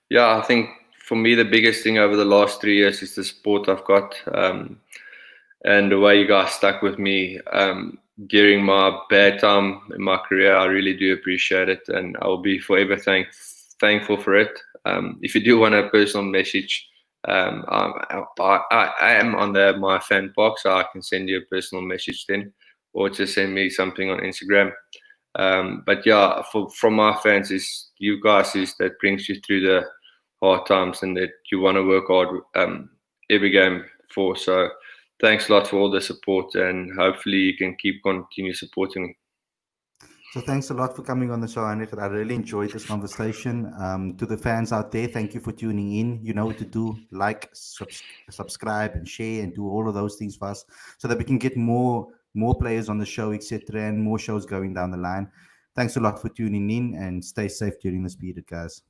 Yeah, I think for me the biggest thing over the last 3 years is the support I've got, and the way you guys stuck with me during my bad time in my career. I really do appreciate it, and I will be forever thankful for it. If you do want a personal message, I am on my fan box, so I can send you a personal message then, or just send me something on Instagram. But yeah, from my fans, is you guys is that brings you through the hard times and that you want to work hard every game for. So thanks a lot for all the support, and hopefully you can continue supporting me. So thanks a lot for coming on the show, Heinrich. I really enjoyed this conversation. To the fans out there, thank you for tuning in. You know what to do: like, subscribe, and share, and do all of those things for us, so that we can get more players on the show, etc., and more shows going down the line. Thanks a lot for tuning in, and stay safe during this period, guys.